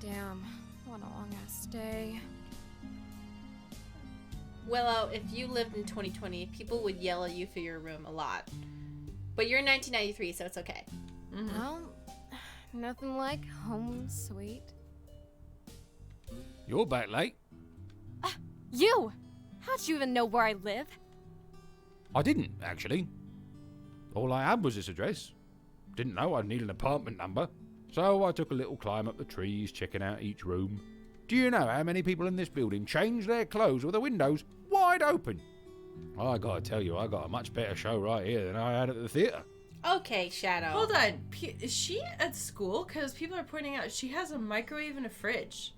Damn, what a long-ass day. Willow, if you lived in 2020, people would yell at you for your room a lot. But you're in 1993, so it's okay. Mm-hmm. Well, nothing like home sweet. You're back late. You! How'd you even know where I live? I didn't, actually. All I had was this address. Didn't know I'd need an apartment number. So I took a little climb up the trees, checking out each room. Do you know how many people in this building change their clothes with the windows wide open? I gotta tell you, I got a much better show right here than I had at the theatre. Okay, Shadow. Hold on. Is she at school? Because people are pointing out she has a microwave and a fridge.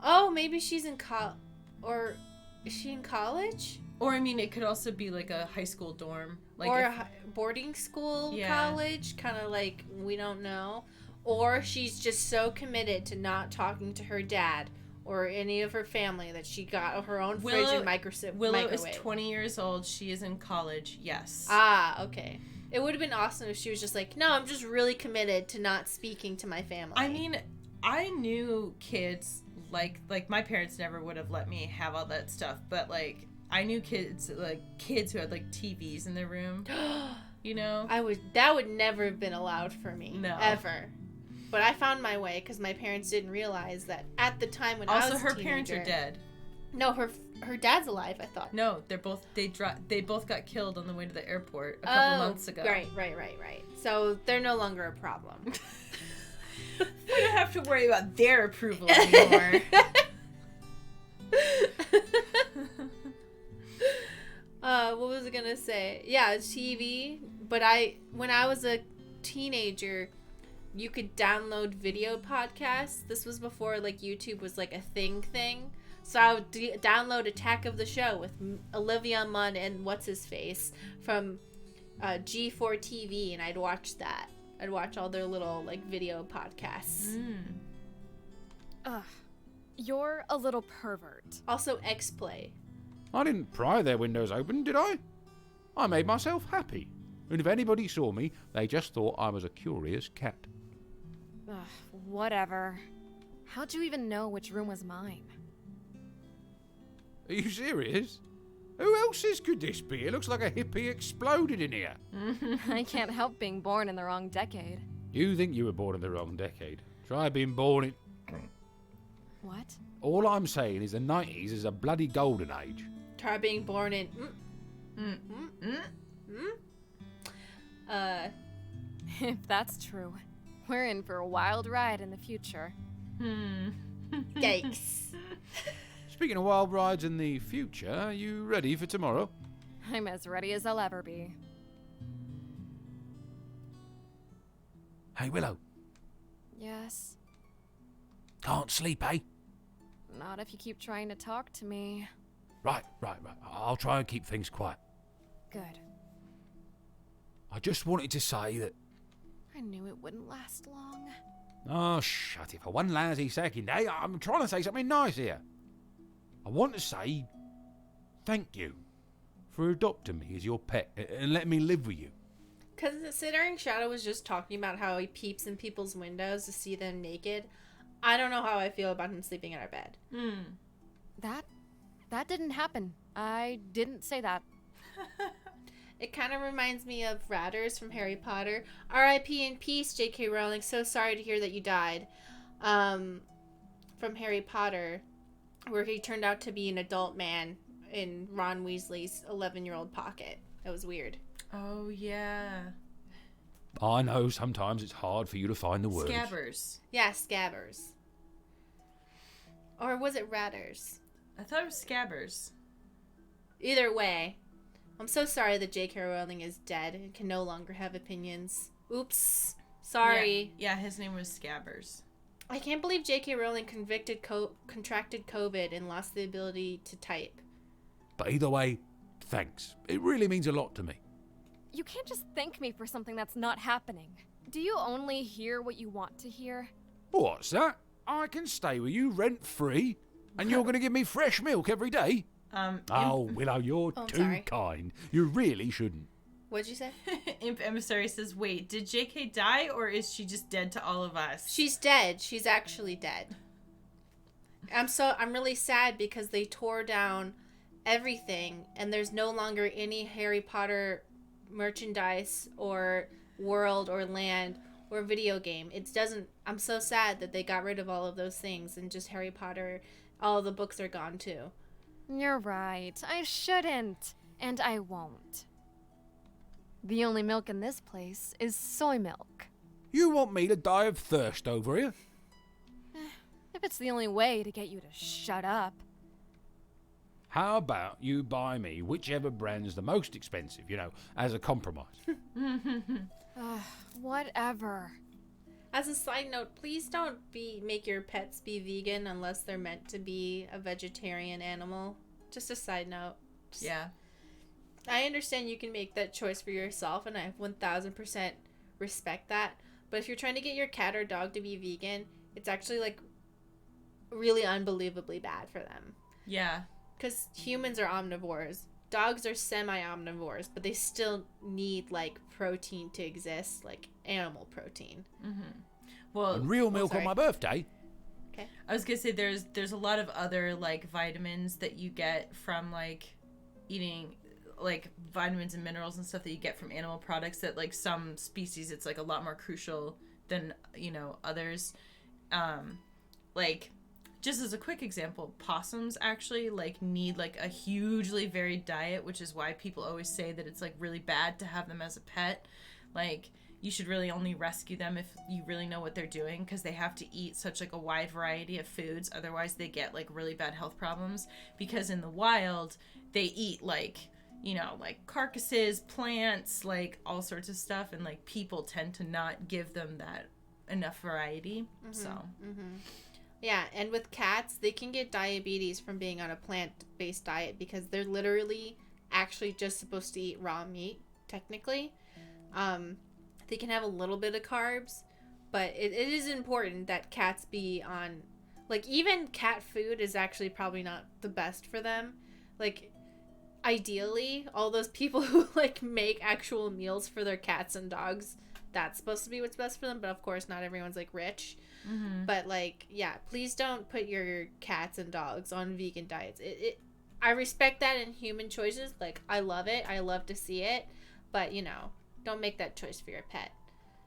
Oh, maybe she's in or is she in college? Or, I mean, it could also be like a high school dorm. Like or a boarding school, college, kind of like, we don't know. Or she's just so committed to not talking to her dad or any of her family that she got her own fridge and microwave. Willow is 20 years old. She is in college, yes. Ah, okay. It would have been awesome if she was just like, no, I'm just really committed to not speaking to my family. I mean, I knew kids, like my parents never would have let me have all that stuff, but, like, I knew kids who had, like, TVs in their room, you know? That would never have been allowed for me. No. Ever. But I found my way because my parents didn't realize that at the time when I was a teenager. Also, her parents are dead. No, her dad's alive, I thought. No, they both got killed on the way to the airport a couple months ago. Right. So they're no longer a problem. We don't have to worry about their approval anymore. What was I gonna say? Yeah, TV. But when I was a teenager, you could download video podcasts. This was before, like, YouTube was, like, a thing. So I would download Attack of the Show with Olivia Munn and what's-his-face from G4 TV, and I'd watch that. I'd watch all their little, like, video podcasts. Ugh. You're a little pervert. Also, X-Play. I didn't pry their windows open, did I? I made myself happy. And if anybody saw me, they just thought I was a curious cat. Ugh, whatever. How'd you even know which room was mine? Are you serious? Who else's could this be? It looks like a hippie exploded in here. I can't help being born in the wrong decade. You think you were born in the wrong decade. Try being born in... What? All I'm saying is the 90s is a bloody golden age. Try being born in... If that's true, we're in for a wild ride in the future. Yikes. Speaking of wild rides in the future, are you ready for tomorrow? I'm as ready as I'll ever be. Hey, Willow. Yes? Can't sleep, eh? Not if you keep trying to talk to me. Right. I'll try and keep things quiet. Good. I just wanted to say that... I knew it wouldn't last long. Oh, shut it. For one lousy second, eh? I'm trying to say something nice here. I want to say thank you for adopting me as your pet and letting me live with you. Considering Shadow was just talking about how he peeps in people's windows to see them naked, I don't know how I feel about him sleeping in our bed. That didn't happen. I didn't say that. It kind of reminds me of Ratters from Harry Potter. R.I.P. in peace, J.K. Rowling. So sorry to hear that you died. From Harry Potter, where he turned out to be an adult man in Ron Weasley's 11-year-old pocket. That was weird. Oh, yeah. I know sometimes it's hard for you to find the words. Scabbers. Yeah, Scabbers. Or was it Ratters? I thought it was Scabbers. Either way, I'm so sorry that J.K. Rowling is dead and can no longer have opinions. Oops. Sorry. Yeah, his name was Scabbers. I can't believe J.K. Rowling contracted COVID and lost the ability to type. But either way, thanks. It really means a lot to me. You can't just thank me for something that's not happening. Do you only hear what you want to hear? What's that? I can stay with you rent-free, and you're going to give me fresh milk every day? Willow, you're too kind. You really shouldn't. What'd you say? Imp Emissary says, wait, did JK die, or is she just dead to all of us? She's dead. She's actually dead. I'm really sad because they tore down everything and there's no longer any Harry Potter merchandise or world or land or video game. I'm so sad that they got rid of all of those things and just Harry Potter, all the books are gone too. You're right. I shouldn't. And I won't. The only milk in this place is soy milk. You want me to die of thirst over here? If it's the only way to get you to shut up. How about you buy me whichever brand's the most expensive, as a compromise? Whatever. As a side note, please don't make your pets be vegan unless they're meant to be a vegetarian animal. Just a side note. Yeah. I understand you can make that choice for yourself, and I 1000% respect that. But if you're trying to get your cat or dog to be vegan, it's actually, like, really unbelievably bad for them. Yeah. Because humans are omnivores. Dogs are semi-omnivores, but they still need, like, protein to exist, like animal protein. Mm-hmm. Well, and real milk on my birthday? Okay. I was gonna say there's a lot of other, like, vitamins that you get from, like, eating, like, vitamins and minerals and stuff that you get from animal products that, like, some species it's, like, a lot more crucial than, others. Like, just as a quick example, possums actually, like, need, like, a hugely varied diet, which is why people always say that it's, like, really bad to have them as a pet. Like, you should really only rescue them if you really know what they're doing, because they have to eat such, like, a wide variety of foods. Otherwise, they get, like, really bad health problems, because in the wild, they eat, like, like carcasses, plants, like, all sorts of stuff, and, like, people tend to not give them that enough variety, so... Mm-hmm. Yeah, and with cats, they can get diabetes from being on a plant-based diet because they're literally actually just supposed to eat raw meat, technically. They can have a little bit of carbs, but it is important that cats be on... Like, even cat food is actually probably not the best for them. Like, ideally, all those people who, like, make actual meals for their cats and dogs, that's supposed to be what's best for them, but of course not everyone's, like, rich. Mm-hmm. But, like, yeah, please don't put your cats and dogs on vegan diets. I respect that in human choices. Like, I love it. I love to see it. But, don't make that choice for your pet.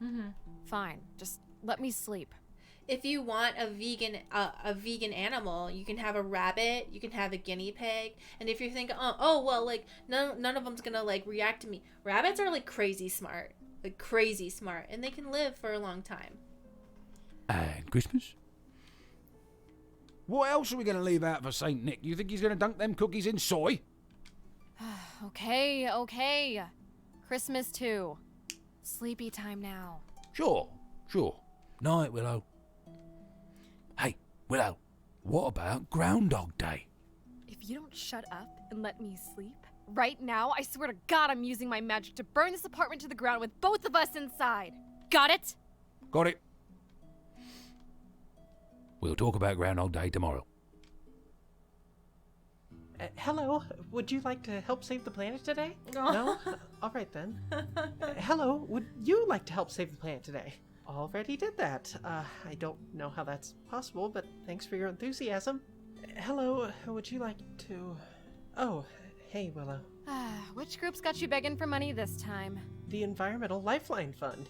Mm-hmm. Fine. Just let me sleep. If you want a vegan animal, you can have a rabbit, you can have a guinea pig. And if you're thinking, well, like, none of them's gonna, like, react to me. Rabbits are, like, crazy smart. Like, crazy smart. And they can live for a long time. And Christmas? What else are we going to leave out for St. Nick? You think he's going to dunk them cookies in soy? Okay. Christmas too. Sleepy time now. Sure. Night, Willow. Hey, Willow, what about Groundhog Day? If you don't shut up and let me sleep, right now, I swear to God I'm using my magic to burn this apartment to the ground with both of us inside. Got it? Got it. We'll talk about Groundhog Day tomorrow. Hello, would you like to help save the planet today? Oh. No? All right then. Hello, would you like to help save the planet today? Already did that. I don't know how that's possible, but thanks for your enthusiasm. Hello, would you like to... Oh, hey, Willow. Which group's got you begging for money this time? The Environmental Lifeline Fund.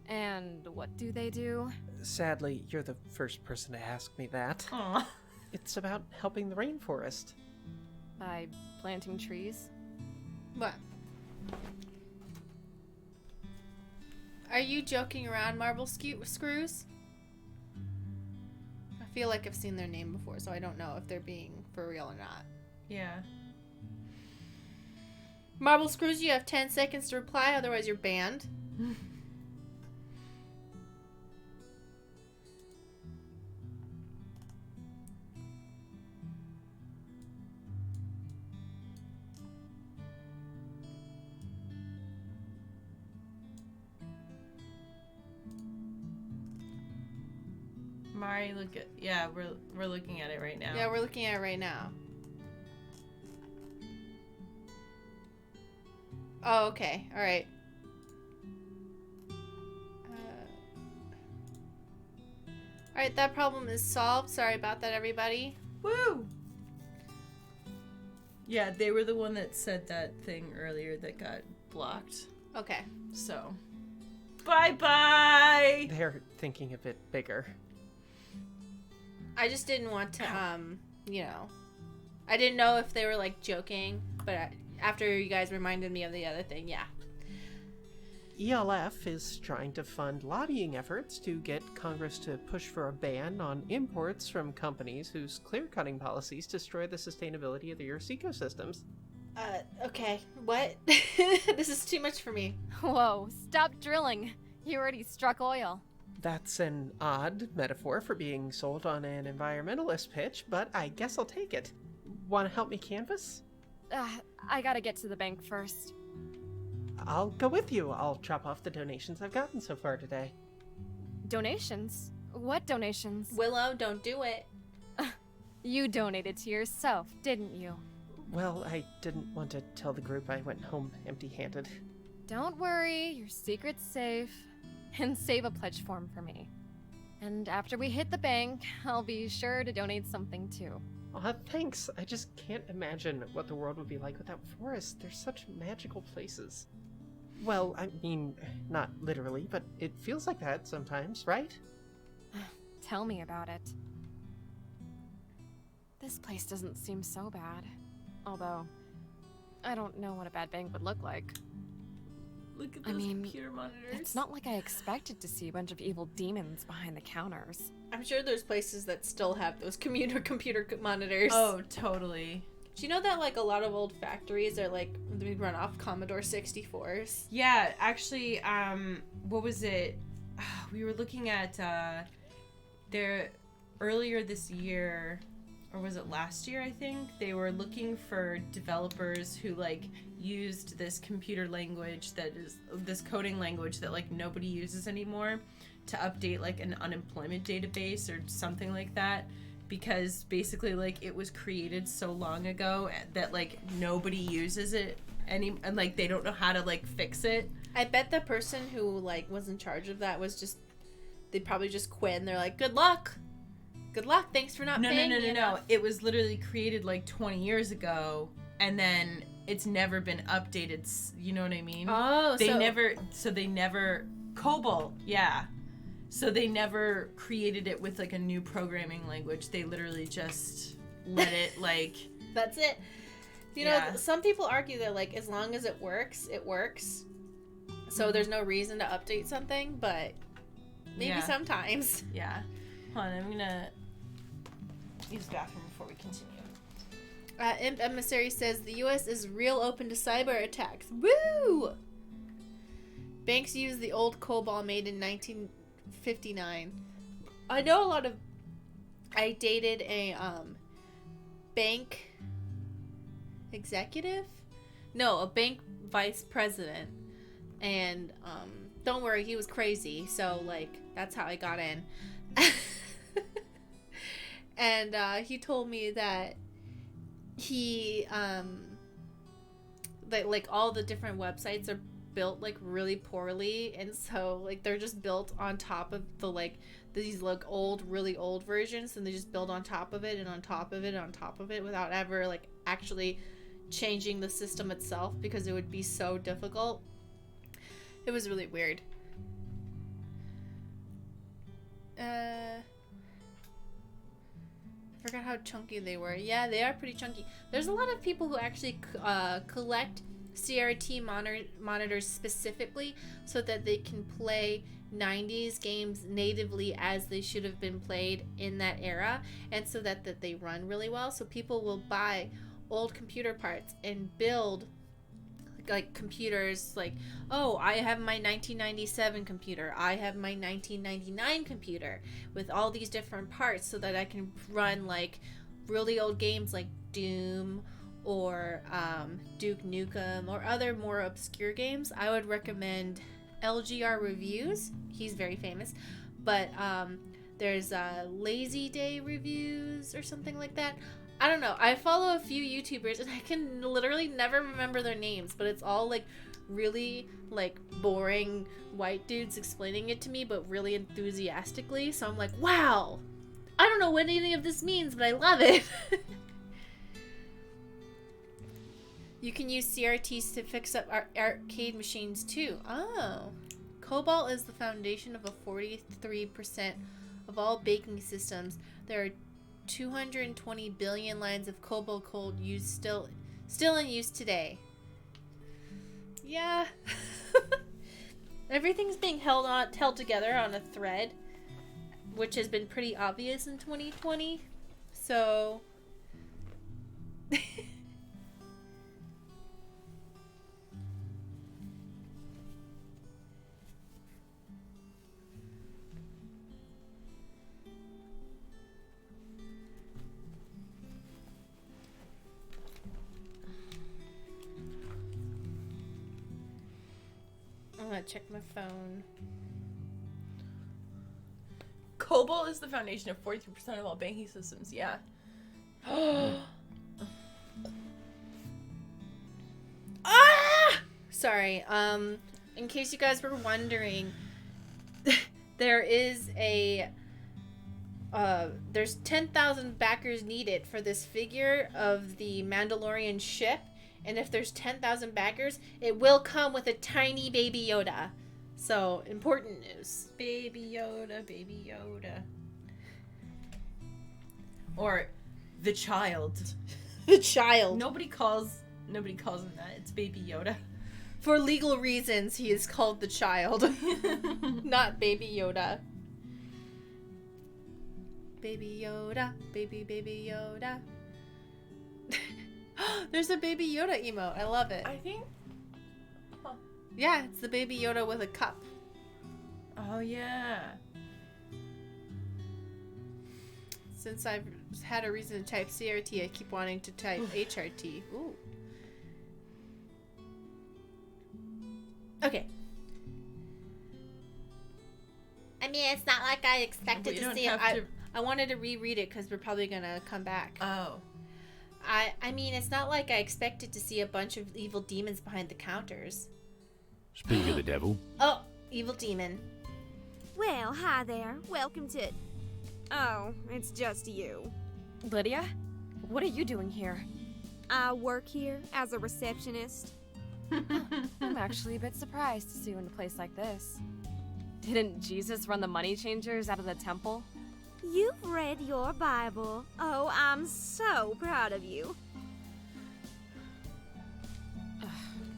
And what do they do? Sadly, you're the first person to ask me that. Aw. It's about helping the rainforest. By planting trees? What? Are you joking around, Marble Screws? I feel like I've seen their name before, so I don't know if they're being for real or not. Yeah. Marble Screws, you have 10 seconds to reply, otherwise you're banned. Mari, we're looking at it right now. Yeah, we're looking at it right now. Oh, okay. All right. Alright, that problem is solved. Sorry about that, everybody. Woo! Yeah, they were the one that said that thing earlier that got blocked. Okay. So, bye-bye! They're thinking a bit bigger. I just didn't want to, you know. I didn't know if they were, like, joking, but after you guys reminded me of the other thing, yeah. ELF is trying to fund lobbying efforts to get Congress to push for a ban on imports from companies whose clear-cutting policies destroy the sustainability of the Earth's ecosystems. Okay. What? This is too much for me. Whoa, stop drilling. You already struck oil. That's an odd metaphor for being sold on an environmentalist pitch, but I guess I'll take it. Want to help me canvass? I gotta get to the bank first. I'll go with you. I'll drop off the donations I've gotten so far today. Donations? What donations? Willow, don't do it. You donated to yourself, didn't you? Well, I didn't want to tell the group I went home empty-handed. Don't worry, your secret's safe. And save a pledge form for me. And after we hit the bank, I'll be sure to donate something too. Thanks. I just can't imagine what the world would be like without forests. They're such magical places. Well, I mean, not literally, but it feels like that sometimes, right? Tell me about it. This place doesn't seem so bad. Although, I don't know what a bad bank would look like. Look at I those mean, computer monitors. It's not like I expected to see a bunch of evil demons behind the counters. I'm sure there's places that still have those computer monitors. Oh, totally. Do you know that, like, a lot of old factories are, like, they run off Commodore 64s? Yeah, actually, what was it? We were looking at, earlier this year, or was it last year, I think? They were looking for developers who, like, used this computer language this coding language that, like, nobody uses anymore to update, like, an unemployment database or something like that. Because basically, like, it was created so long ago that, like, nobody uses it and, like, they don't know how to, like, fix it. I bet the person who, like, was in charge of that was just, they probably just quit and they're like, good luck, thanks for not paying me enough. It was literally created, like, 20 years ago, and then it's never been updated, you know what I mean? Oh, they never COBOL, yeah. So they never created it with, like, a new programming language. They literally just let it, like... That's it. You know, some people argue that, like, as long as it works, it works. So there's no reason to update something, but maybe sometimes. Yeah. Hold on, I'm gonna use the bathroom before we continue. Imp Emissary says the U.S. is real open to cyber attacks. Woo! Banks use the old COBOL made in 1959. I know a lot of... I dated a bank executive? No, a bank vice president. And don't worry, he was crazy. So, like, that's how I got in. And he told me that he that, like, all the different websites are built, like, really poorly, and so, like, they're just built on top of the, like, these, like, really old versions, and they just build on top of it and on top of it and on top of it without ever, like, actually changing the system itself, because it would be so difficult. It was really weird. I forgot how chunky they were. Yeah, they are pretty chunky. There's a lot of people who actually collect CRT monitors specifically so that they can play 90s games natively as they should have been played in that era, and so that they run really well. So people will buy old computer parts and build, like, computers, like, oh, I have my 1997 computer, I have my 1999 computer with all these different parts so that I can run, like, really old games like Doom or Duke Nukem or other more obscure games. I would recommend LGR Reviews. He's very famous. But there's Lazy Day Reviews or something like that. I don't know. I follow a few YouTubers and I can literally never remember their names, but it's all, like, really like boring white dudes explaining it to me, but really enthusiastically. So I'm like, wow, I don't know what any of this means, but I love it. You can use CRTs to fix up arcade machines too. Oh. Cobalt is the foundation of a 43% of all baking systems. There are 220 billion lines of cobalt code used still in use today. Yeah. Everything's being held together on a thread, which has been pretty obvious in 2020. So I'm gonna check my phone. Cobalt is the foundation of 43% of all banking systems. Yeah. Ah! Sorry. In case you guys were wondering, there is there's 10,000 backers needed for this figure of the Mandalorian ship, and if there's 10,000 backers, it will come with a tiny baby Yoda. So, important news. Baby Yoda, Baby Yoda. Or the child. The child. Nobody calls him that. It's Baby Yoda. For legal reasons, he is called the child, not Baby Yoda. Baby Yoda, baby Yoda. There's a Baby Yoda emote. I love it. I think. Huh. Yeah, it's the Baby Yoda with a cup. Oh yeah. Since I've had a reason to type CRT, I keep wanting to type HRT. Ooh. Okay. I mean, it's not like I expected We to don't see it. have to- I wanted to reread it because we're probably gonna come back. Oh. I mean, it's not like I expected to see a bunch of evil demons behind the counters. Speak of the devil. Oh, evil demon. Well, hi there. Welcome to... Oh, it's just you. Lydia? What are you doing here? I work here as a receptionist. I'm actually a bit surprised to see you in a place like this. Didn't Jesus run the money changers out of the temple? You've read your Bible. Oh, I'm so proud of you.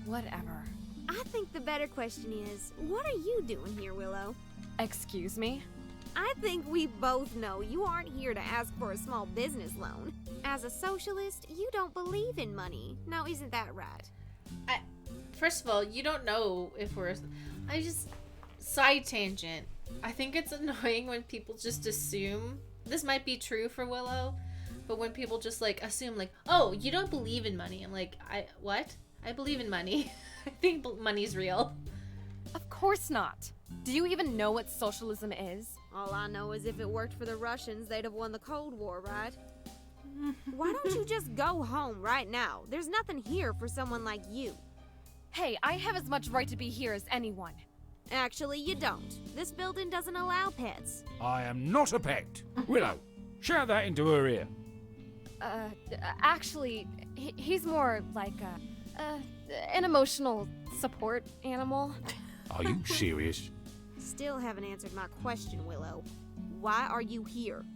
Whatever. I think the better question is, what are you doing here, Willow? Excuse me? I think we both know you aren't here to ask for a small business loan. As a socialist, you don't believe in money. Now, isn't that right? First of all, you don't know if we're... I just... Side tangent. I think it's annoying when people just assume... This might be true for Willow, but when people just, like, assume, like, oh, you don't believe in money. I'm like, what? I believe in money. I think money's real. Of course not. Do you even know what socialism is? All I know is if it worked for the Russians, they'd have won the Cold War, right? Why don't you just go home right now? There's nothing here for someone like you. Hey, I have as much right to be here as anyone. Actually, you don't. This building doesn't allow pets. I am not a pet. Willow, shout that into her ear. Actually, he's more like an emotional support animal. Are you serious? Still haven't answered my question, Willow. Why are you here?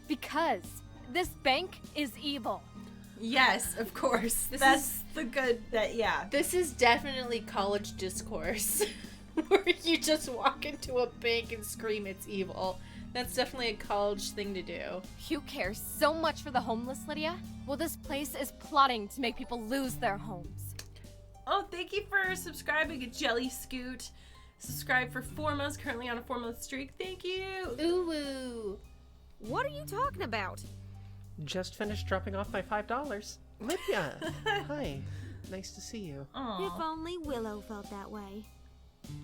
Because this bank is evil. Yes, of course. This is definitely college discourse. Where you just walk into a bank and scream it's evil. That's definitely a college thing to do. You care so much for the homeless, Lydia? Well, this place is plotting to make people lose their homes. Oh, thank you for subscribing, a Jelly Scoot. Subscribe for 4 months, currently on a 4-month streak. Thank you. Ooh. What are you talking about? Just finished dropping off my $5. Lydia, hi. Nice to see you. Aw. If only Willow felt that way.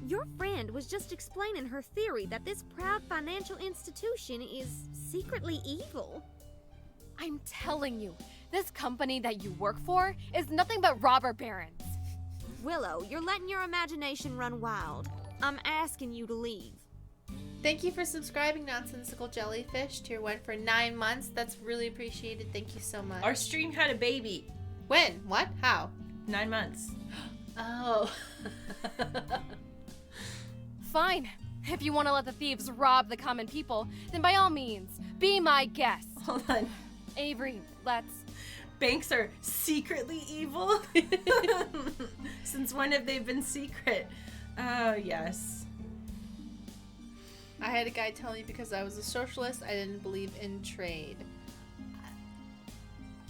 Your friend was just explaining her theory that this proud financial institution is secretly evil. I'm telling you, this company that you work for is nothing but robber barons. Willow, you're letting your imagination run wild. I'm asking you to leave. Thank you for subscribing, Nonsensical Jellyfish, tier 1 for 9 months. That's really appreciated. Thank you so much. Our stream had a baby. When? What? How? 9 months. Oh. Fine. If you want to let the thieves rob the common people, then by all means, be my guest. Hold on. Avery, let's... Banks are secretly evil? Since when have they been secret? Oh, yes. I had a guy tell me because I was a socialist, I didn't believe in trade.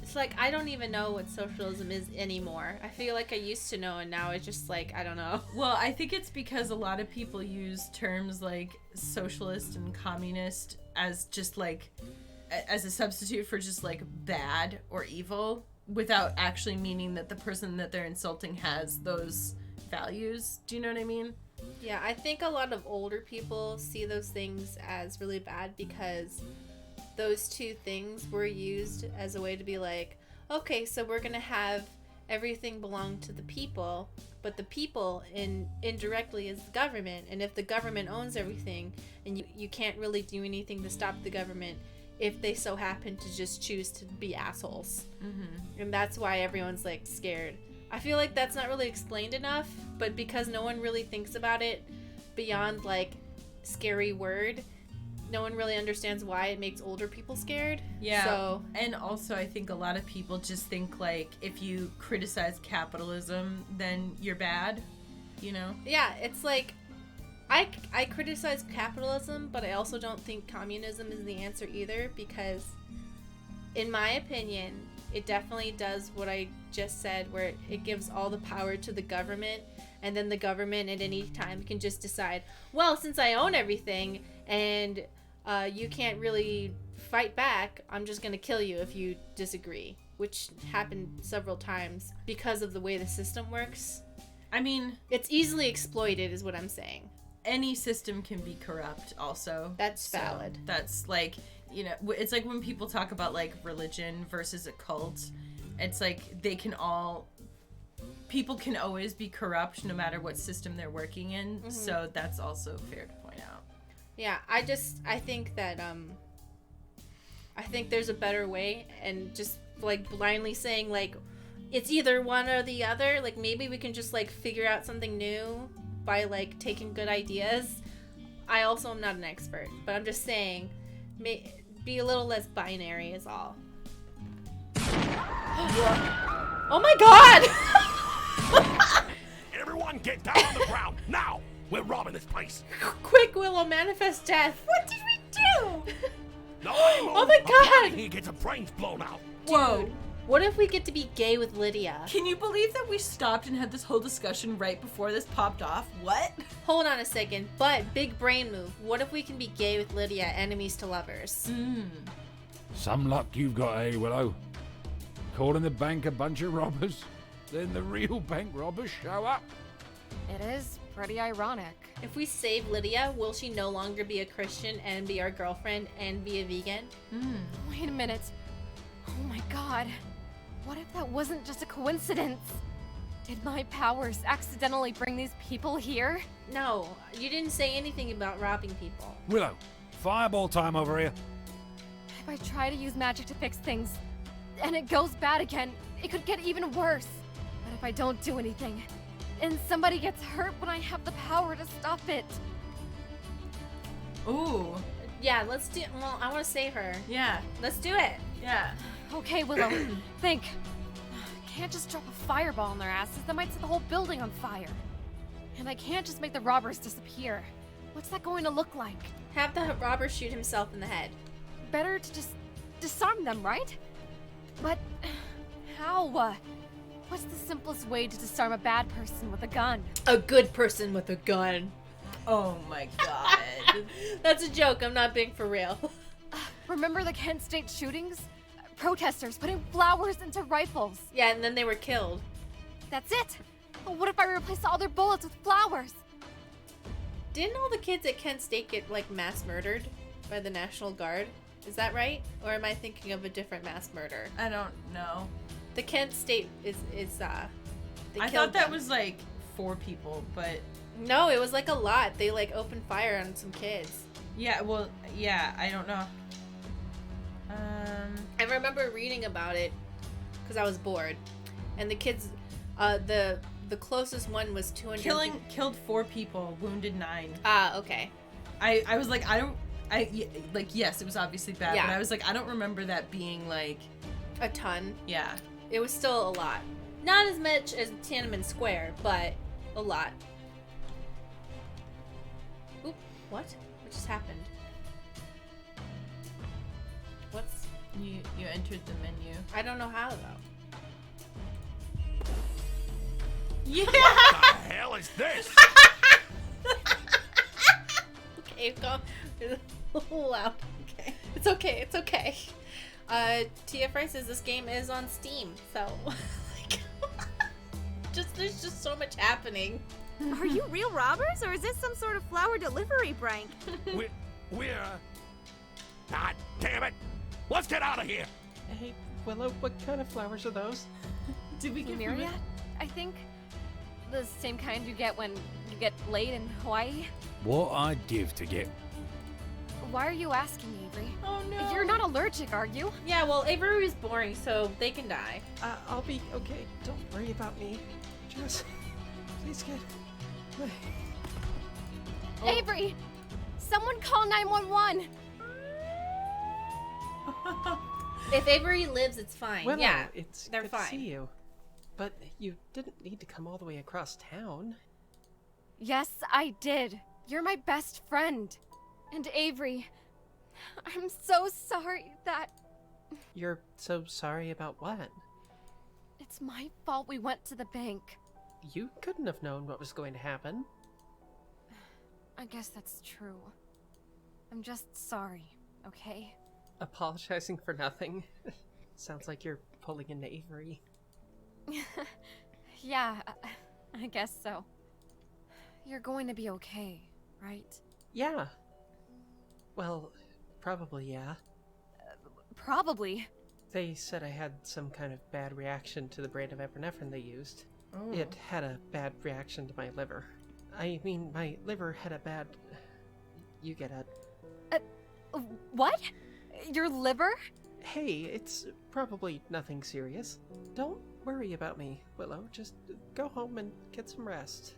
It's like, I don't even know what socialism is anymore. I feel like I used to know, and now it's just like, I don't know. Well, I think it's because a lot of people use terms like socialist and communist as just like, as a substitute for just like bad or evil, without actually meaning that the person that they're insulting has those values. Do you know what I mean? Yeah, I think a lot of older people see those things as really bad because those two things were used as a way to be like, okay, so we're gonna have everything belong to the people, but the people indirectly is the government, and if the government owns everything, and you can't really do anything to stop the government if they so happen to just choose to be assholes. Mm-hmm. And that's why everyone's like scared. I feel like that's not really explained enough, but because no one really thinks about it beyond like scary word, no one really understands why it makes older people scared. Yeah. So, and also I think a lot of people just think like if you criticize capitalism, then you're bad, you know? yeah, it's like I criticize capitalism, but I also don't think communism is the answer either, because in my opinion, it definitely does what I just said, where it gives all the power to the government, and then the government at any time can just decide, well, since I own everything and you can't really fight back, I'm just gonna kill you if you disagree, which happened several times because of the way the system works. I mean, It's easily exploited is what I'm saying. any system can be corrupt also. That's So valid. that's like, you know, it's like when people talk about like religion versus a cult, it's like people can always be corrupt no matter what system they're working in. Mm-hmm. So that's also fair to point out. Yeah, I think that I think there's a better way, and just like blindly saying like it's either one or the other, like maybe we can just like figure out something new by like taking good ideas. I also am not an expert, but I'm just saying be a little less binary is all. Oh my god! Everyone get down on the ground, now! We're robbing this place! Quick, Willow, manifest death. What did we do? Nobody move! Oh my God! He gets his brains blown out! Whoa. What if we get to be gay with Lydia? Can you believe that we stopped and had this whole discussion right before this popped off? What? Hold on a second, but big brain move. What if we can be gay with Lydia, enemies to lovers? Some luck you've got, eh, Willow? Calling the bank a bunch of robbers, then the real bank robbers show up. It is pretty ironic. If we save Lydia, will she no longer be a Christian and be our girlfriend and be a vegan? Wait a minute. Oh my god. What if that wasn't just a coincidence? Did my powers accidentally bring these people here? No, you didn't say anything about robbing people. Willow, fireball time over here. If I try to use magic to fix things, and it goes bad again, it could get even worse. But if I don't do anything, and somebody gets hurt when I have the power to stop it. Ooh. Yeah, let's do. Well, I want to save her. Yeah. Let's do it. Yeah. Okay, Willow, think. Can't just drop a fireball on their asses, that might set the whole building on fire. And I can't just make the robbers disappear. What's that going to look like? Have the robber shoot himself in the head. Better to just disarm them, right? But how? What's the simplest way to disarm a bad person with a gun? A good person with a gun. Oh my god. That's a joke. I'm not being for real. Remember the Kent State shootings? Protesters putting flowers into rifles. Yeah, and then they were killed. That's it. But what if I replace all their bullets with flowers? Didn't all the kids at Kent State get like mass murdered by the National Guard? Is that right? Or am I thinking of a different mass murder? I don't know. The Kent State is I killed thought that them. was like 4 people, but No, it was like a lot. They like opened fire on some kids. yeah, well, yeah, I don't know. I remember reading about it because I was bored, and the kids, the closest one was 200. Killed 4 people, wounded 9. Ah, okay. I was like, like, yes, it was obviously bad, Yeah. but I was like, I don't remember that being like, A ton. yeah. It was still a lot. Not as much as Tiananmen Square, but a lot. Oop, what? What just happened? What's... You entered the menu. I don't know how, though. Yeah! What the hell is this? Okay, go. It's a little loud. Okay. It's okay, it's okay. Tia Fry says this game is on Steam, so... like, there's just so much happening. Are you real robbers, or is this some sort of flower delivery prank? We're God damn it! Let's get out of here! Hey, Willow, what kind of flowers are those? Did we get Myriad, I think. The same kind you get when you get laid in Hawaii. What I'd give to get. Why are you asking, Avery? Oh no. You're not allergic, are you? Yeah, well, Avery was boring, so they can die. I'll be okay. Don't worry about me. Just please get away. Avery! Someone call 911! If Avery lives, it's fine. Willow, yeah, it's they're good fine. to see you. But you didn't need to come all the way across town. Yes, I did. You're my best friend. And Avery, I'm so sorry that You're so sorry about what? it's my fault we went to the bank. You couldn't have known what was going to happen. I guess that's true. I'm just sorry, okay? Apologizing for nothing. Sounds like you're pulling into Avery. Yeah, I guess so. You're going to be okay, right? Yeah. Well, probably yeah. Probably. They said I had some kind of bad reaction to the brand of epinephrine they used. Oh. It had a bad reaction to my liver. I mean, my liver had a bad... You get it. What? Your liver? Hey, it's probably nothing serious. Don't worry about me, Willow. Just go home and get some rest.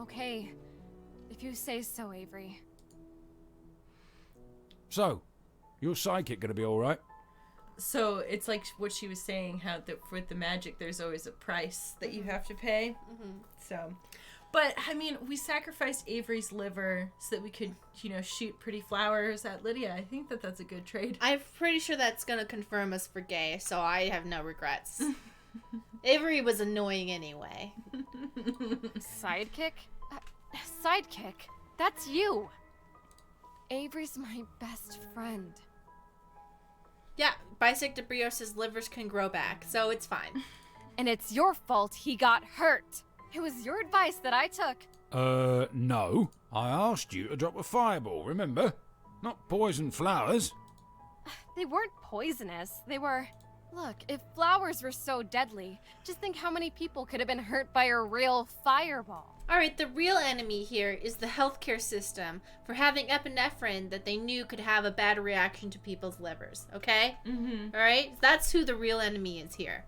Okay, if you say so, Avery. So, your psychic gonna be alright? So it's like what she was saying, how with the magic, there's always a price that you have to pay. Mm-hmm. So, but I mean, we sacrificed Avery's liver so that we could, shoot pretty flowers at Lydia. I think that that's a good trade. I'm pretty sure that's gonna confirm us for gay, so I have no regrets. Avery was annoying anyway. Sidekick? Sidekick? That's you! Avery's my best friend. Yeah, Bisect Brios's livers can grow back, so it's fine. And it's your fault he got hurt. It was your advice that I took. No. I asked you to drop a fireball, remember? Not poison flowers. They weren't poisonous. They were... Look, if flowers were so deadly, just think how many people could have been hurt by a real fireball. Alright, the real enemy here is the healthcare system for having epinephrine that they knew could have a bad reaction to people's livers, okay? Mm-hmm. Alright? That's who the real enemy is here.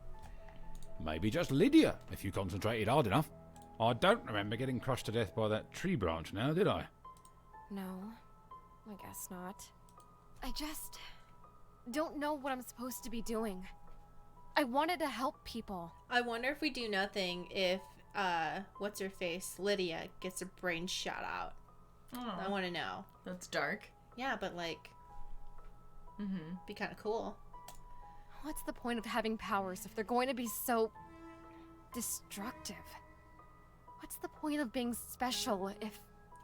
Maybe just Lydia, if you concentrated hard enough. I don't remember getting crushed to death by that tree branch now, did I? No, I guess not. I just don't know what I'm supposed to be doing. I wanted to help people. I wonder if we do nothing if, what's her face? Lydia gets her brain shot out. Oh, I want to know. that's dark. Yeah, but like, Mm-hmm. be kind of cool. What's the point of having powers if they're going to be so destructive? What's the point of being special if...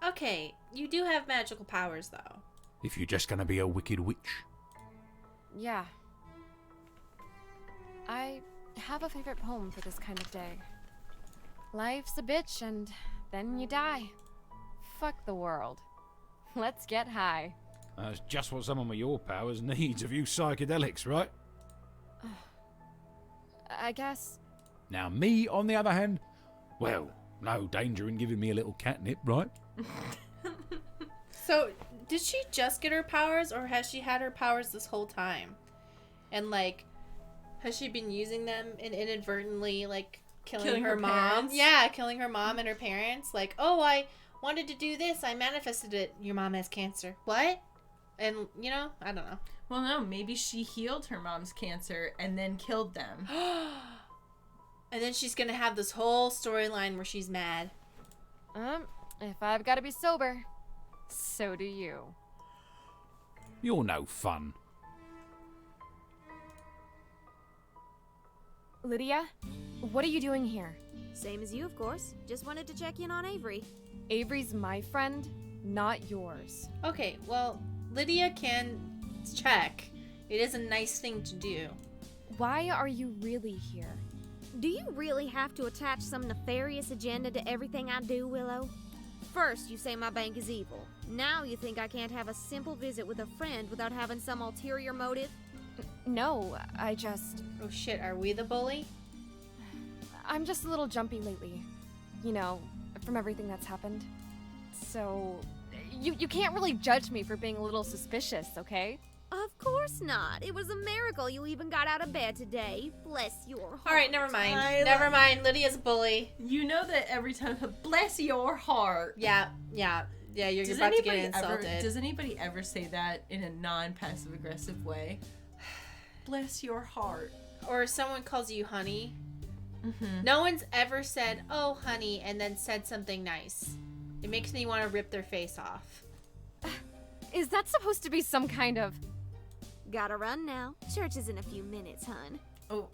Okay, you do have magical powers though. If you're just gonna be a wicked witch. Yeah. I have a favorite poem for this kind of day. Life's a bitch and then you die. Fuck the world. Let's get high. That's just what someone with your powers needs of you psychedelics, right? I guess. Now me, on the other hand, well, no danger in giving me a little catnip, right? So, did she just get her powers, or has she had her powers this whole time? And, like, has she been using them and inadvertently, like, killing her mom? parents? Yeah, killing her mom and her parents. Like, oh, I wanted to do this. I manifested it. Your mom has cancer. What? And, you know, I don't know. Well, no, maybe she healed her mom's cancer and then killed them. And then she's gonna have this whole storyline where she's mad. If I've got to be sober, so do you. You're no fun. Lydia, what are you doing here? Same as you, of course. Just wanted to check in on Avery. Avery's my friend, not yours. Okay, well, Lydia can check. It is a nice thing to do. Why are you really here? Do you really have to attach some nefarious agenda to everything I do, Willow? First, you say my bank is evil. Now you think I can't have a simple visit with a friend without having some ulterior motive? No, I just... Oh shit, are we the bully? I'm just a little jumpy lately. You know, from everything that's happened. So, you can't really judge me for being a little suspicious, okay? Of course not. It was a miracle you even got out of bed today. Bless your heart. Alright, never mind. I Never mind. Lydia's a bully. You know that every time, bless your heart. Yeah, you're Does about to anybody get ever, insulted. does anybody ever say that in a non-passive aggressive way? Bless your heart. Or someone calls you honey. Mm-hmm. No one's ever said, oh, honey, and then said something nice. It makes me want to rip their face off. Is that supposed to be some kind of... Gotta run now. Church is in a few minutes, hun. Oh,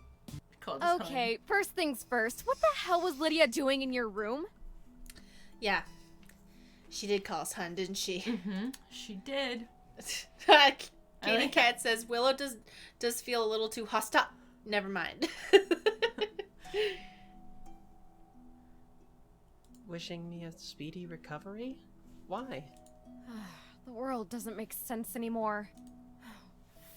called us Okay, first things first. What the hell was Lydia doing in your room? Yeah. She did call us hun, didn't she? Mm-hmm. She did. Katie like Cat says Willow does feel a little too hostile. Never mind. Wishing me a speedy recovery? Why? The world doesn't make sense anymore.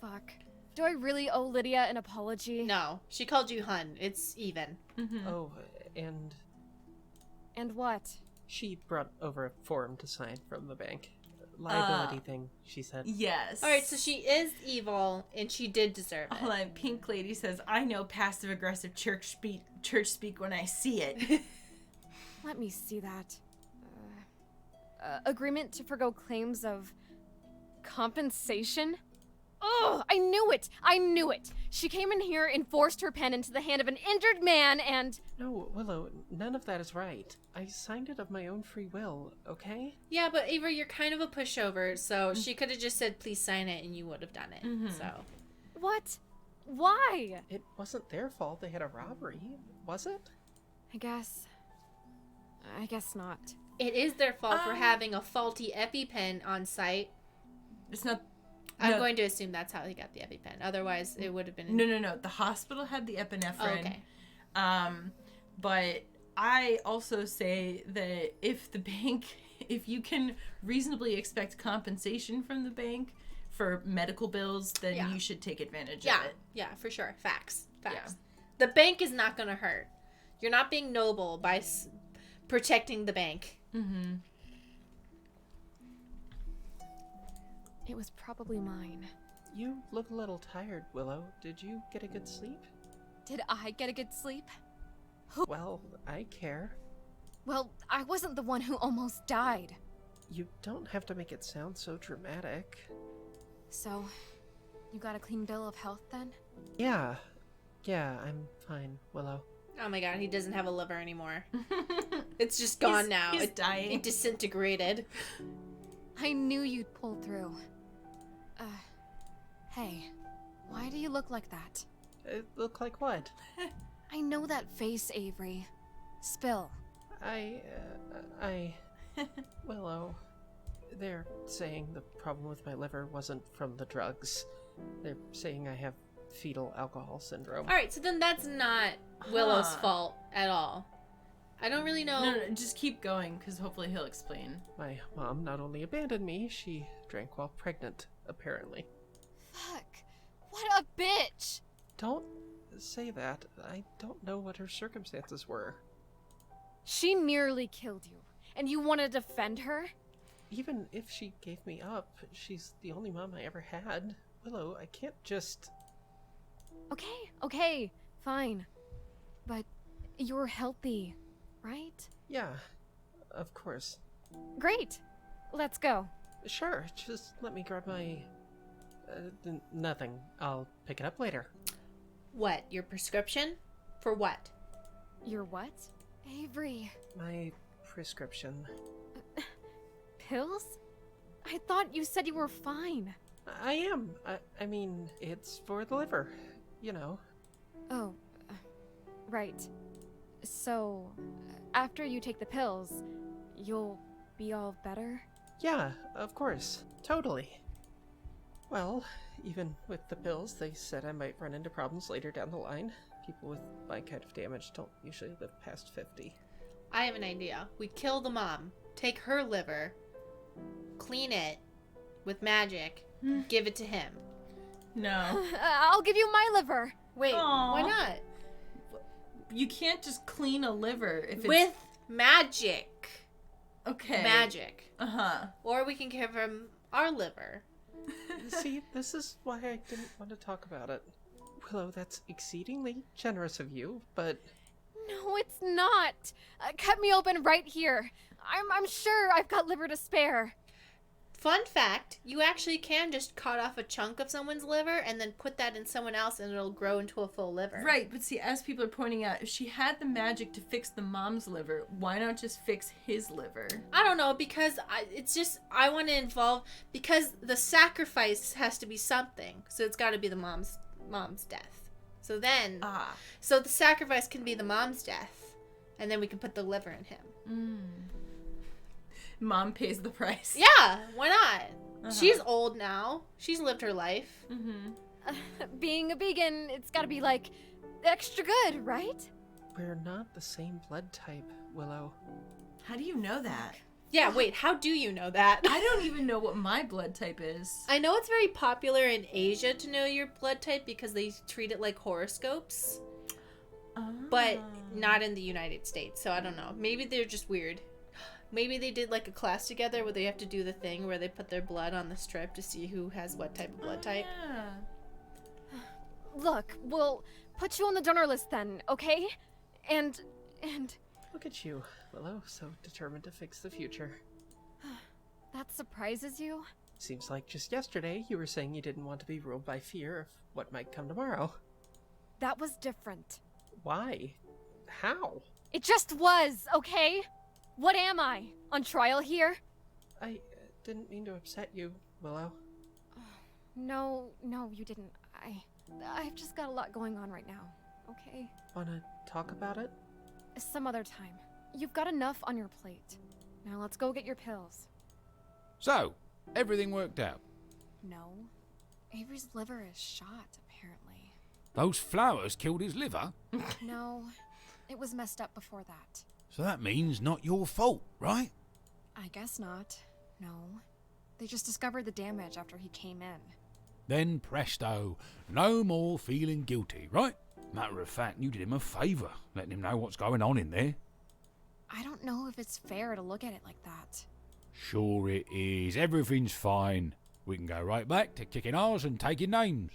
Fuck. Do I really owe Lydia an apology? No, she called you hun. It's even. Mm-hmm. Oh, and And what? she brought over a form to sign from the bank. Liability thing, she said. Yes. All right, so she is evil, and she did deserve it. Hold on, Pink Lady says, I know passive aggressive church speak when I see it. Let me see that. Agreement to forgo claims of compensation? Oh, I knew it! I knew it! She came in here and forced her pen into the hand of an injured man and... No, Willow, none of that is right. I signed it of my own free will, okay? Yeah, but Avery, you're kind of a pushover, so she could have just said, please sign it, and you would have done it. So. What? Why? It wasn't their fault they had a robbery, was it? I guess not. It is their fault for having a faulty EpiPen on site. It's not... I'm going to assume that's how he got the EpiPen. Otherwise, it would have been... No. The hospital had the epinephrine. Oh, okay. But I also say that if you can reasonably expect compensation from the bank for medical bills, then you should take advantage of it. Yeah, for sure. Facts. Yeah. The bank is not going to hurt. You're not being noble by protecting the bank. Mm-hmm. It was probably mine. You look a little tired, Willow. Did you get a good sleep? Did I get a good sleep? Well, I care. Well, I wasn't the one who almost died. You don't have to make it sound so dramatic. So, you got a clean bill of health then? Yeah, I'm fine, Willow. Oh my god, he doesn't have a liver anymore. It's just gone now. He's dying. It disintegrated. I knew you'd pull through. Hey, why do you look like that? It look like what? I know that face, Avery. Spill. Willow, they're saying the problem with my liver wasn't from the drugs. They're saying I have fetal alcohol syndrome. Alright, so then that's not Willow's fault at all. I don't really know. No, just keep going, because hopefully he'll explain. My mom not only abandoned me, she drank while pregnant, apparently. Fuck. What a bitch! Don't say that. I don't know what her circumstances were. She nearly killed you, and you want to defend her? Even if she gave me up, she's the only mom I ever had. Willow, I can't just... Okay, fine. But you're healthy, right? Yeah, of course. Great. Let's go. Sure, just let me grab my... nothing. I'll pick it up later. What? Your prescription? For what? Your what? Avery. My prescription. Pills? I thought you said you were fine. I am. I mean, it's for the liver. You know. Oh, right. So, after you take the pills, you'll be all better? Yeah, of course. Totally. Well, even with the pills, they said I might run into problems later down the line. People with my kind of damage don't usually live past 50. I have an idea. We kill the mom, take her liver, clean it with magic, give it to him. No. I'll give you my liver. Wait, Aw. why not? You can't just clean a liver if it's... With magic. Okay. Magic. Uh-huh. Or we can give him our liver. See, this is why I didn't want to talk about it. Willow, that's exceedingly generous of you, but... No, it's not. Cut me open right here. I'm sure I've got liver to spare. Fun fact, you actually can just cut off a chunk of someone's liver and then put that in someone else and it'll grow into a full liver. Right, but see, as people are pointing out, if she had the magic to fix the mom's liver, why not just fix his liver? I don't know, because I want to involve, because the sacrifice has to be something. So it's got to be the mom's death. So then, so the sacrifice can be the mom's death, and then we can put the liver in him. Mom pays the price. Yeah, why not? She's old now. She's lived her life. Being a vegan, it's gotta be, like, extra good, right? We're not the same blood type, Willow. How do you know that? Yeah, wait, how do you know that? I don't even know what my blood type is. I know it's very popular in Asia to know your blood type because they treat it like horoscopes, but not in the United States, so I don't know. Maybe they're just weird. Maybe they did like a class together where they have to do the thing where they put their blood on the strip to see who has what type of blood type. Yeah. Look, we'll put you on the donor list then, okay? And... Look at you, Willow, so determined to fix the future. That surprises you? Seems like just yesterday you were saying you didn't want to be ruled by fear of what might come tomorrow. That was different. Why? How? It just was, okay? What am I? On trial here? I didn't mean to upset you, Willow. No, you didn't. I've just got a lot going on right now, okay? Wanna talk about it? Some other time. You've got enough on your plate. Now let's go get your pills. So, everything worked out. No. Avery's liver is shot, apparently. Those flowers killed his liver? No, it was messed up before that. So that means not your fault, right? I guess not. No. They just discovered the damage after he came in. Then presto, no more feeling guilty, right? Matter of fact, you did him a favour, letting him know what's going on in there. I don't know if it's fair to look at it like that. Sure it is, everything's fine. We can go right back to kicking ours and taking names.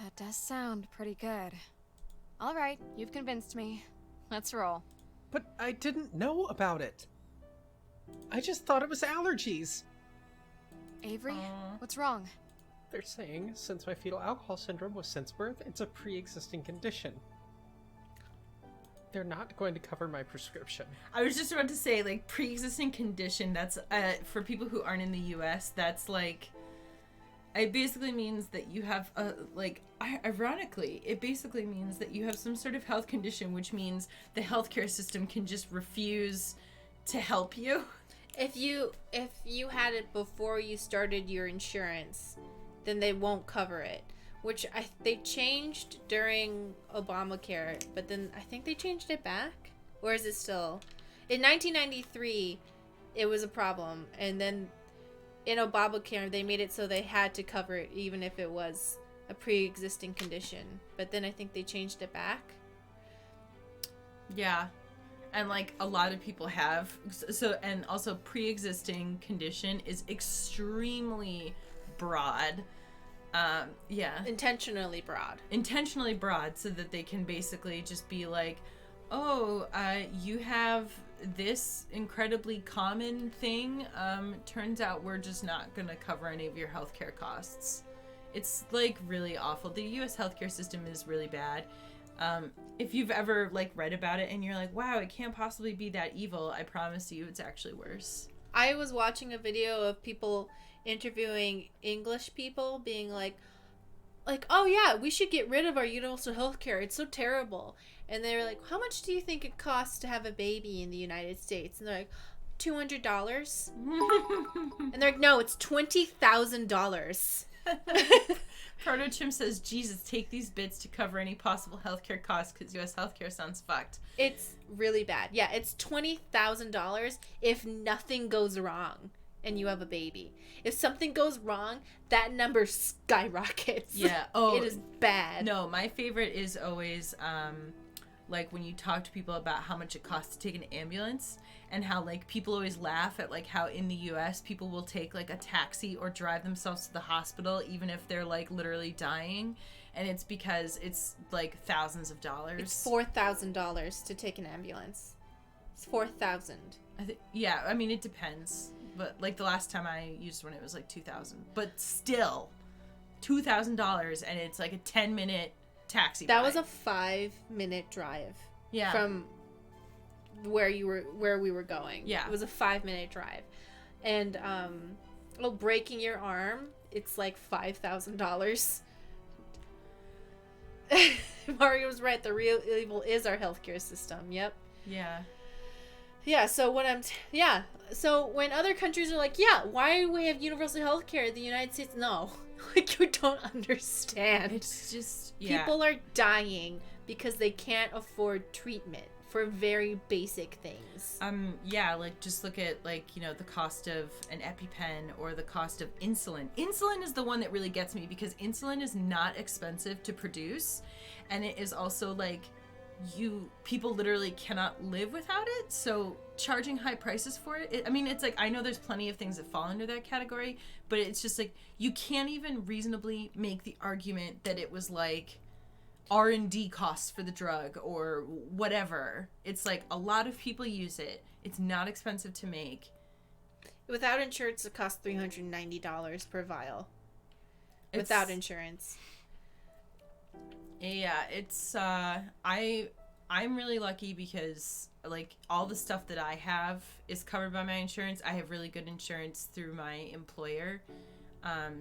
That does sound pretty good. All right, you've convinced me. Let's roll. But I didn't know about it. I just thought it was allergies. Avery, what's wrong? They're saying since my fetal alcohol syndrome was since birth, it's a pre-existing condition. They're not going to cover my prescription. I was just about to say, like, pre-existing condition, that's, for people who aren't in the US, that's, like, it basically means that you have, ironically, it basically means that you have some sort of health condition, which means the healthcare system can just refuse to help you. If you had it before you started your insurance, then they won't cover it. Which they changed during Obamacare, but then I think they changed it back? Or is it still? In 1993, it was a problem. And then in Obamacare, they made it so they had to cover it even if it was a pre-existing condition. But then I think they changed it back. Yeah. And like a lot of people have and also pre-existing condition is extremely broad. Intentionally broad so that they can basically just be like, oh, you have this incredibly common thing. Turns out we're just not gonna cover any of your healthcare costs. It's like really awful. The US healthcare system is really bad. If you've ever like read about it and you're like, wow, it can't possibly be that evil, I promise you it's actually worse. I was watching a video of people interviewing English people being like, oh yeah, we should get rid of our universal health care. It's so terrible. And they were like, how much do you think it costs to have a baby in the United States? And they're like, $200. And they're like, no, it's $20,000. Proto-Chim says, Jesus, take these bits to cover any possible healthcare costs because U.S. healthcare sounds fucked. It's really bad. Yeah, it's $20,000 if nothing goes wrong and you have a baby. If something goes wrong, that number skyrockets. Yeah. Oh, it is bad. No, my favorite is always like when you talk to people about how much it costs to take an ambulance and how like people always laugh at like how in the US people will take like a taxi or drive themselves to the hospital even if they're like literally dying, and it's because it's like thousands of dollars. It's $4,000 to take an ambulance. It's $4,000. Yeah, I mean it depends, but like the last time I used one it was like $2,000, but still $2,000, and it's like a 10-minute taxi that ride. was a 5-minute drive. Yeah. From where we were going. Yeah. It was a 5-minute drive. And breaking your arm, it's like $5,000. Mario was right. The real evil is our healthcare system. Yep. Yeah. Yeah, so when other countries are like, yeah, why do we have universal healthcare in the United States? No. Like, you don't understand. It's just, yeah. People are dying because they can't afford treatment for very basic things. Yeah, like, just look at, like, you know, the cost of an EpiPen or the cost of insulin. Insulin is the one that really gets me because insulin is not expensive to produce, and it is also, like, people literally cannot live without it, so charging high prices for it, I mean, it's like, I know there's plenty of things that fall under that category, but it's just like, you can't even reasonably make the argument that it was like R&D costs for the drug or whatever. It's like, a lot of people use it, it's not expensive to make. Without insurance, it costs $390 per vial. Without insurance. Yeah, it's I'm really lucky because like all the stuff that I have is covered by my insurance. I have really good insurance through my employer.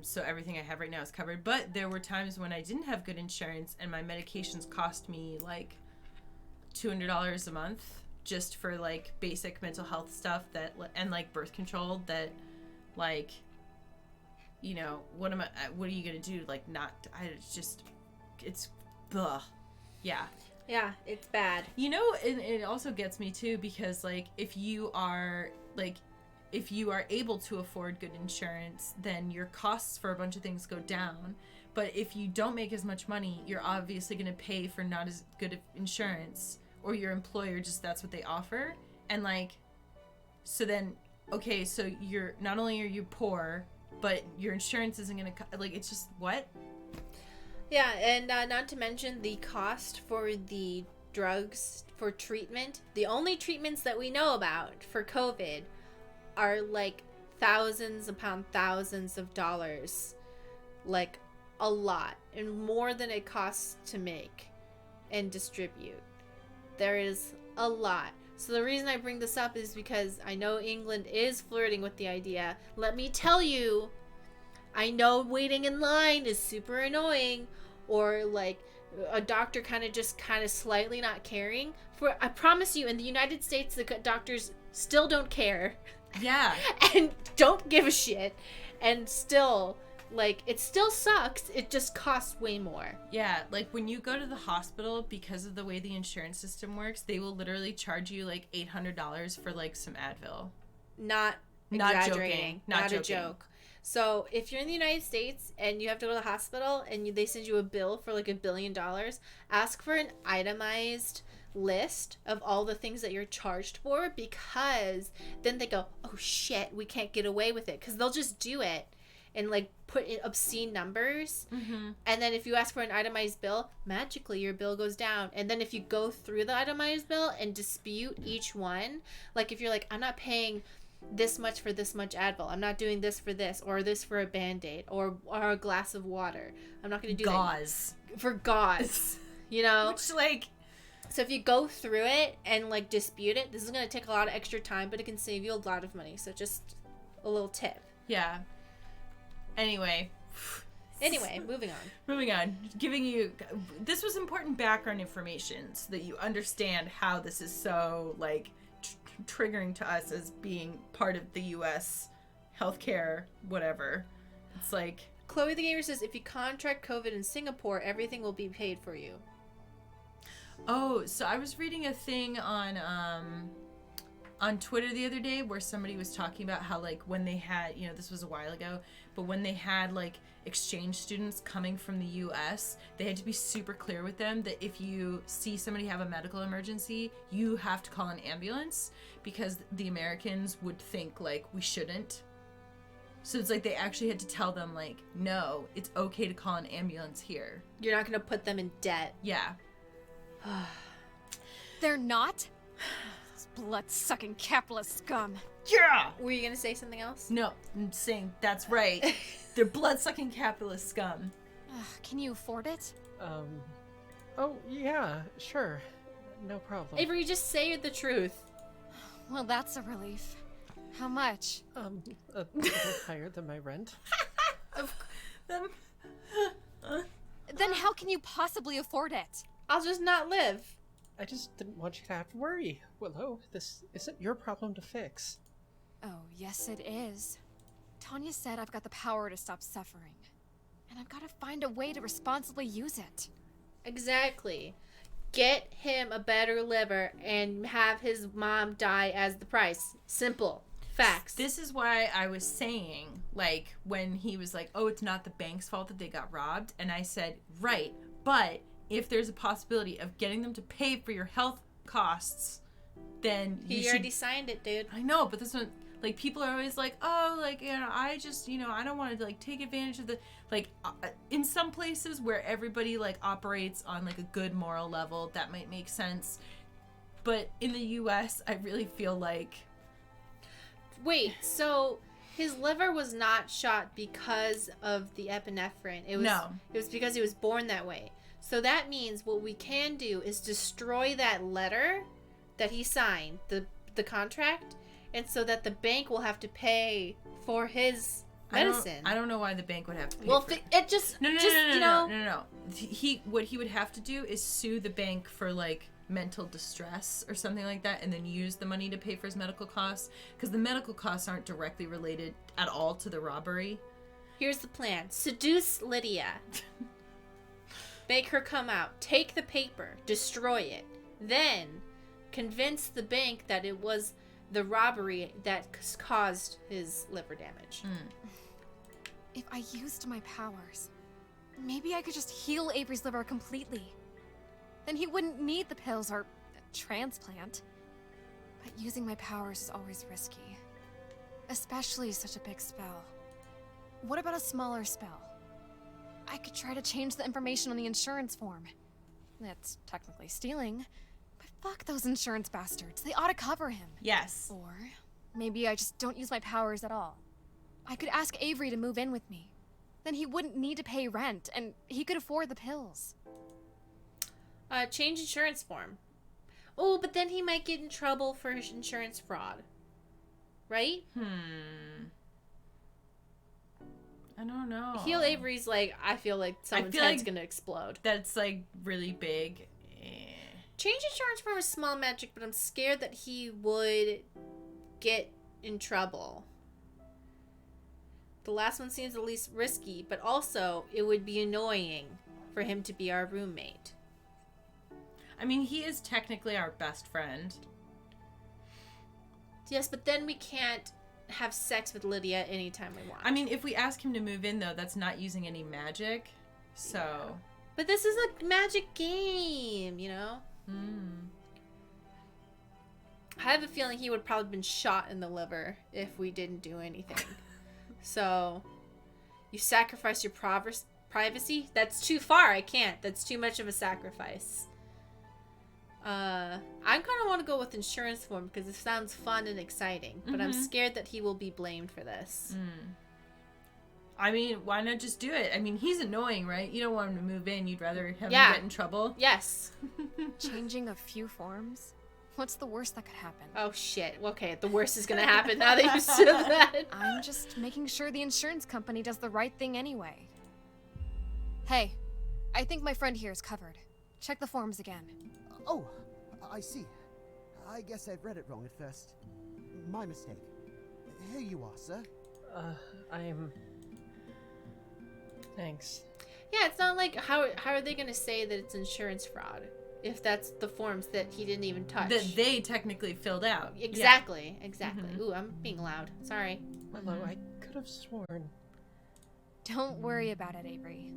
So everything I have right now is covered, but there were times when I didn't have good insurance and my medications cost me like $200 a month just for like basic mental health stuff and like birth control that, like, you know, what are you going to do? Like, it's ugh. Yeah. Yeah, it's bad. You know, and it also gets me too because like if you are able to afford good insurance, then your costs for a bunch of things go down. But if you don't make as much money, you're obviously going to pay for not as good of insurance, or your employer just that's what they offer. And like, so then, okay, so you're not only are you poor, but your insurance isn't going to like, it's just what? Yeah, and not to mention the cost for the drugs for treatment. The only treatments that we know about for COVID are like thousands upon thousands of dollars. Like a lot. And more than it costs to make and distribute. There is a lot. So the reason I bring this up is because I know England is flirting with the idea. Let me tell you, I know waiting in line is super annoying, or like a doctor kind of slightly not caring. I promise you, in the United States, the doctors still don't care. Yeah. And don't give a shit. And still, like, it still sucks. It just costs way more. Yeah, like when you go to the hospital, because of the way the insurance system works, they will literally charge you like $800 for like some Advil. Not exaggerating. Not a joke. So if you're in the United States and you have to go to the hospital and they send you a bill for like $1 billion, ask for an itemized list of all the things that you're charged for, because then they go, oh shit, we can't get away with it, because they'll just do it and like put in obscene numbers. And then if you ask for an itemized bill, magically your bill goes down. And then if you go through the itemized bill and dispute each one, like if you're like, I'm not paying this much for this much Advil, I'm not doing this for this, or this for a Band-Aid, or a glass of water, I'm not going to do Gauze. that for gauze, you know. Which, like, so if you go through it and like dispute it, this is going to take a lot of extra time, but it can save you a lot of money. So just a little tip. yeah. Anyway, Moving on. Giving you, this was important background information so that you understand how this is so like triggering to us as being part of the U.S. healthcare, whatever. It's like, Chloe the Gamer says, if you contract COVID in Singapore, everything will be paid for you. oh, so I was reading a thing on Twitter the other day where somebody was talking about how, like, when they had, you know, this was a while ago, but when they had like exchange students coming from the US, they had to be super clear with them that if you see somebody have a medical emergency, you have to call an ambulance, because the Americans would think like we shouldn't. So it's like they actually had to tell them like, no, it's okay to call an ambulance here. You're not going to put them in debt. Yeah. They're not? Those blood-sucking capitalist scum. Yeah! Were you going to say something else? No, I'm saying that's right. They're blood-sucking capitalist scum. Ugh, can you afford it? Oh, yeah, sure. No problem. Avery, just say the truth. Well, that's a relief. How much? A little higher than my rent. Them. Then how can you possibly afford it? I'll just not live. I just didn't want you to have to worry, Willow. This isn't your problem to fix. Oh, yes it is. Tanya said I've got the power to stop suffering. And I've got to find a way to responsibly use it. Exactly. Get him a better liver and have his mom die as the price. Simple. Facts. This is why I was saying, like, when he was like, oh, it's not the bank's fault that they got robbed. And I said, right, but if there's a possibility of getting them to pay for your health costs, then he already signed it, dude. I know, but this one, like, people are always like, oh, like, you know, I just, you know, I don't want to, like, take advantage of the, like, in some places where everybody, like, operates on, like, a good moral level, that might make sense. But in the U.S., I really feel like... Wait, so his liver was not shot because of the epinephrine. It was because he was born that way. So that means what we can do is destroy that letter that he signed, the contract, and so that the bank will have to pay for his medicine. I don't know why the bank would have to pay for it. It just No. What he would have to do is sue the bank for, like, mental distress or something like that, and then use the money to pay for his medical costs, because the medical costs aren't directly related at all to the robbery. Here's the plan. Seduce Lydia. Make her come out. Take the paper. Destroy it. Then convince the bank that it was the robbery that caused his liver damage. If I used my powers, maybe I could just heal Avery's liver completely. Then he wouldn't need the pills or a transplant. But using my powers is always risky. Especially such a big spell. What about a smaller spell? I could try to change the information on the insurance form. That's technically stealing, but fuck those insurance bastards. They ought to cover him. Yes. Or maybe I just don't use my powers at all. I could ask Avery to move in with me. Then he wouldn't need to pay rent, and he could afford the pills. Change insurance form. Oh, but then he might get in trouble for insurance fraud. Right? I don't know. Heal Avery's like, I feel like someone's head's gonna explode. That's, like, really big. Change insurance form is small magic, but I'm scared that he would get in trouble. The last one seems the least risky, but also it would be annoying for him to be our roommate. I mean, he is technically our best friend. Yes, but then we can't have sex with Lydia anytime we want. I mean, if we ask him to move in, though, that's not using any magic. So. Yeah. But this is a magic game, you know? I have a feeling he would probably been shot in the liver if we didn't do anything. So, you sacrifice your privacy? That's too far. I can't. That's too much of a sacrifice. I kind of want to go with insurance form because it sounds fun and exciting. But I'm scared that he will be blamed for this. I mean, why not just do it? I mean, he's annoying, right? You don't want him to move in. You'd rather have him get in trouble. Yes. Changing a few forms? What's the worst that could happen? Oh, shit. Okay, the worst is going to happen now that you said that. I'm just making sure the insurance company does the right thing anyway. Hey, I think my friend here is covered. Check the forms again. Oh, I see. I guess I've read it wrong at first. My mistake. Here you are, sir. Thanks. Yeah, it's not like, how are they going to say that it's insurance fraud if that's the forms that he didn't even touch? That they technically filled out. Exactly, exactly. Ooh, I'm being loud. Sorry. Willow, I could have sworn. Don't worry about it, Avery.